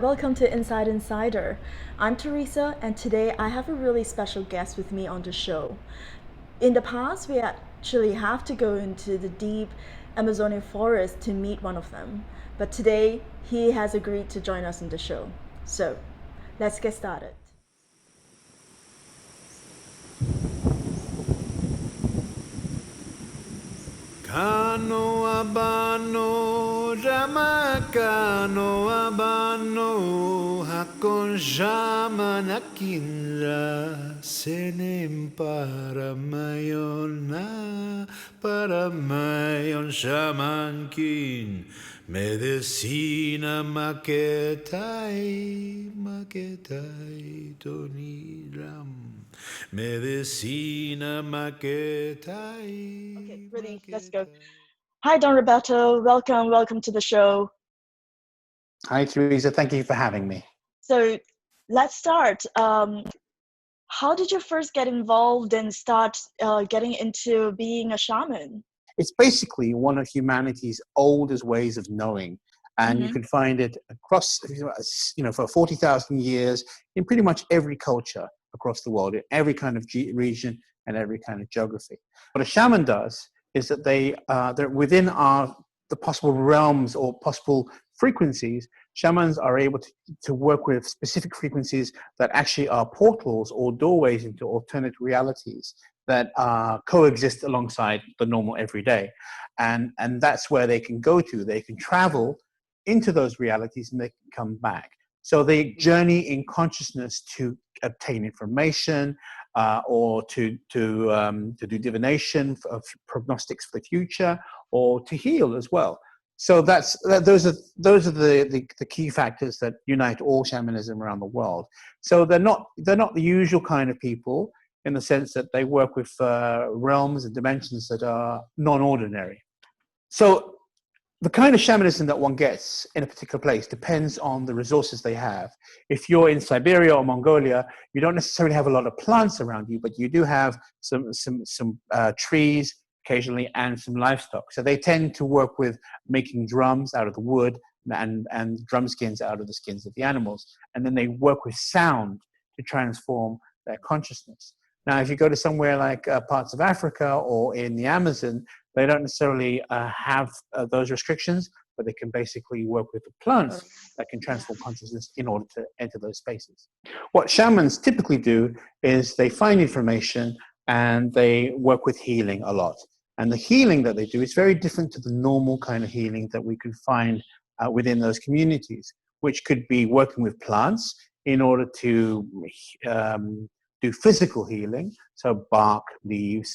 welcome to Inside Insider. I'm Teresa, and today I have a really special guest with me on the show. In the past, we actually have to go into the deep Amazonian forest to meet one of them, but today he has agreed to join us in the show. So, let's get started. Kano abano, rama kano abano, hakon shaman akinra, senem para mayon shaman kin, medicina maketai toniram. Medicina maketai. Okay, ready, let's go. Hi, Don Roberto. Welcome to the show. Hi, Teresa. Thank you for having me. So, let's start. How did you first get involved and start getting into being a shaman? It's basically one of humanity's oldest ways of knowing, and you can find it across, for 40,000 years in pretty much every culture across the world, in every kind of region and every kind of geography. What a shaman does is that they're within the possible realms or possible frequencies. Shamans are able to work with specific frequencies that actually are portals or doorways into alternate realities that coexist alongside the normal everyday. And that's where they can go to. They can travel into those realities and they can come back. So they journey in consciousness to obtain information or to do divination, of prognostics for the future, or to heal as well. So those are the key factors that unite all shamanism around the world. So they're not the usual kind of people, in the sense that they work with realms and dimensions that are non-ordinary. So the kind of shamanism that one gets in a particular place depends on the resources they have. If you're in Siberia or Mongolia, you don't necessarily have a lot of plants around you, but you do have some trees occasionally and some livestock. So they tend to work with making drums out of the wood and drum skins out of the skins of the animals. And then they work with sound to transform their consciousness. Now, if you go to somewhere like parts of Africa or in the Amazon, they don't necessarily have those restrictions, but they can basically work with the plants that can transform consciousness in order to enter those spaces. What shamans typically do is they find information and they work with healing a lot. And the healing that they do is very different to the normal kind of healing that we could find within those communities, which could be working with plants in order to do physical healing, so bark, leaves,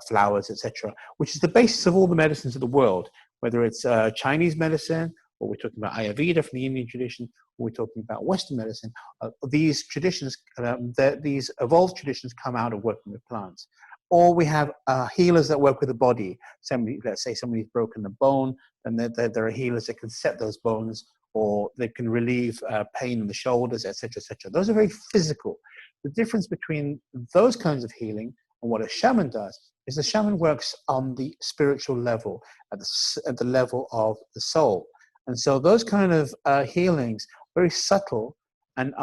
flowers, etc., which is the basis of all the medicines of the world, whether it's Chinese medicine, or we're talking about Ayurveda from the Indian tradition, or we're talking about Western medicine. These traditions, these evolved traditions, come out of working with plants. Or we have healers that work with the body. Let's say somebody's broken a bone, and there are healers that can set those bones, or they can relieve pain in the shoulders, etc., etc. Those are very physical. The difference between those kinds of healing and what a shaman does is the shaman works on the spiritual level, at the level of the soul. And so those kind of healings, very subtle, and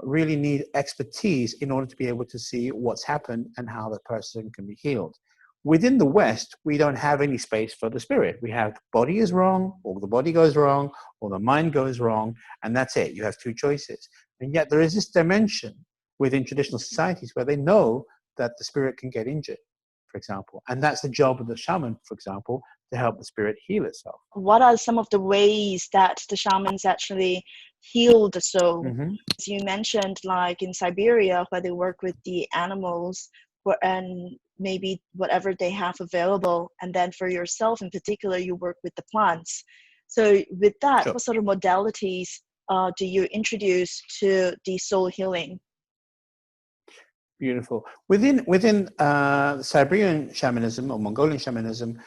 really need expertise in order to be able to see what's happened and how the person can be healed. Within the West, we don't have any space for the spirit. We have the body is wrong, or the body goes wrong, or the mind goes wrong, and that's it. You have two choices. And yet there is this dimension within traditional societies where they know that the spirit can get injured, for example. And that's the job of the shaman, for example, to help the spirit heal itself. What are some of the ways that the shamans actually heal the soul? As you mentioned, like in Siberia, where they work with the animals and maybe whatever they have available. And then for yourself in particular, you work with the plants. So with that, Sure. What sort of modalities do you introduce to the soul healing? Beautiful. Within Siberian shamanism or Mongolian shamanism,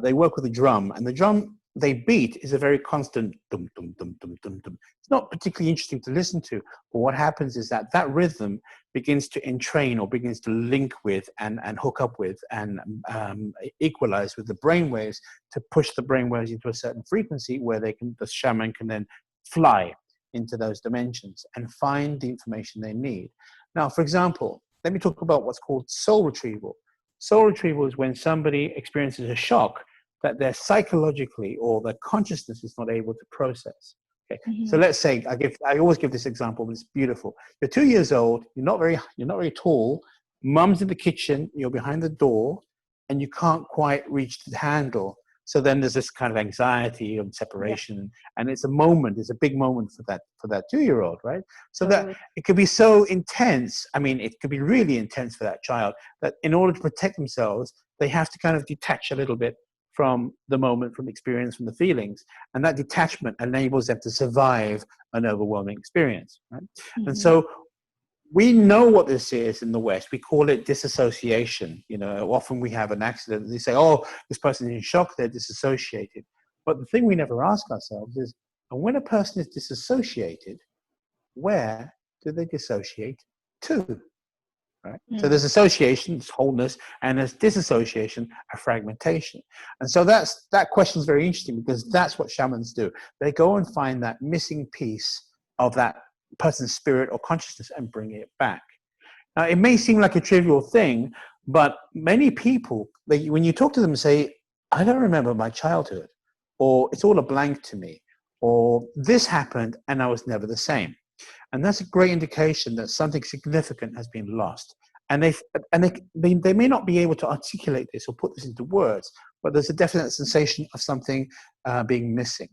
they work with a drum, and the drum they beat is a very constant dum dum dum dum dum dum. It's not particularly interesting to listen to, but what happens is that rhythm begins to entrain or begins to link with and hook up with and equalize with the brain waves to push the brain waves into a certain frequency where the shaman can then fly. into those dimensions and find the information they need. Now, for example, let me talk about what's called soul retrieval. Soul retrieval is when somebody experiences a shock that they're psychologically or their consciousness is not able to process. Okay. So let's say I always give this example, but it's beautiful. You're 2 years old, you're not very tall, mum's in the kitchen, you're behind the door, and you can't quite reach the handle. So then there's this kind of anxiety of separation, and it's a big moment for that 2-year-old, right? So that it could be so intense. I mean, it could be really intense for that child that in order to protect themselves, they have to kind of detach a little bit from the moment, from the experience, from the feelings, and that detachment enables them to survive an overwhelming experience, right? And so we know what this is in the West. We call it disassociation. You know, often we have an accident and they say, oh, this person is in shock, they're disassociated. But the thing we never ask ourselves is, and when a person is disassociated, where do they dissociate to? Right? So there's association, there's wholeness, and there's disassociation, a fragmentation. And so that question is very interesting because that's what shamans do. They go and find that missing piece of that person's spirit or consciousness and bring it back. Now, it may seem like a trivial thing, but many people, when you talk to them, say, I don't remember my childhood, or it's all a blank to me, or this happened and I was never the same. And that's a great indication that something significant has been lost. And they may not be able to articulate this or put this into words, but there's a definite sensation of something being missing.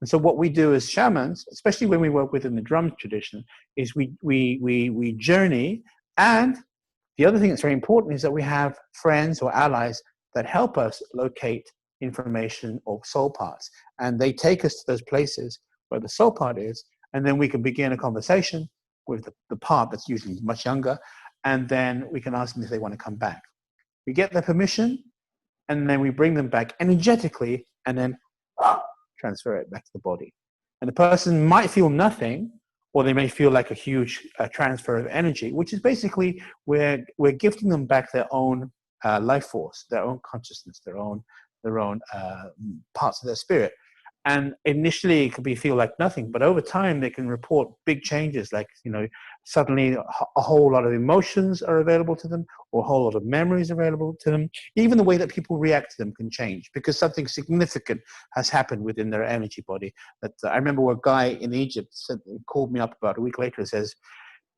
And so what we do as shamans, especially when we work within the drum tradition, is we journey. And the other thing that's very important is that we have friends or allies that help us locate information or soul parts. And they take us to those places where the soul part is, and then we can begin a conversation with the part that's usually much younger, and then we can ask them if they want to come back. We get their permission, and then we bring them back energetically, and then transfer it back to the body. And the person might feel nothing, or they may feel like a huge transfer of energy, which is basically we're gifting them back their own life force, their own consciousness, their own parts of their spirit. And initially it could feel like nothing, but over time they can report big changes, like, you know, suddenly a whole lot of emotions are available to them, or a whole lot of memories available to them. Even the way that people react to them can change because something significant has happened within their energy body. That I remember a guy in Egypt called me up about a week later and says,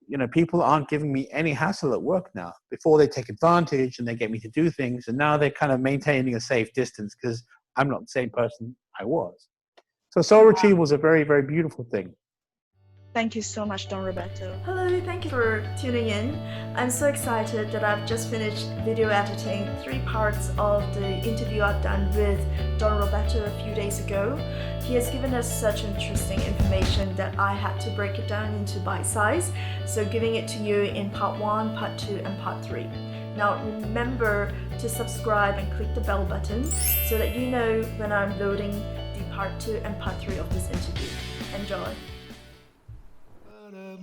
you know, people aren't giving me any hassle at work now. Before they take advantage and they get me to do things, and now they're kind of maintaining a safe distance because I'm not the same person I was. So soul retrieval is a very, very beautiful thing. Thank you so much, Don Roberto. Hello, thank you for tuning in. I'm so excited that I've just finished video editing 3 parts of the interview I've done with Don Roberto a few days ago. He has given us such interesting information that I had to break it down into bite size, so giving it to you in part 1, part 2, and part 3. Now remember to subscribe and click the bell button so that you know when I'm loading the part 2 and part 3 of this interview. Enjoy!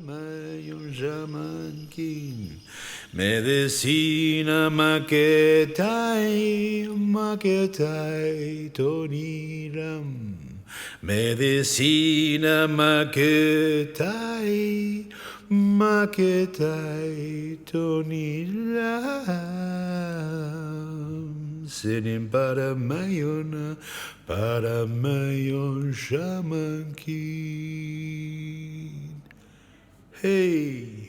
Un shaman king, medicina maketai, maketai toniram, medicina maketai, maketai toniram, sitting para mayon shaman king. Hey.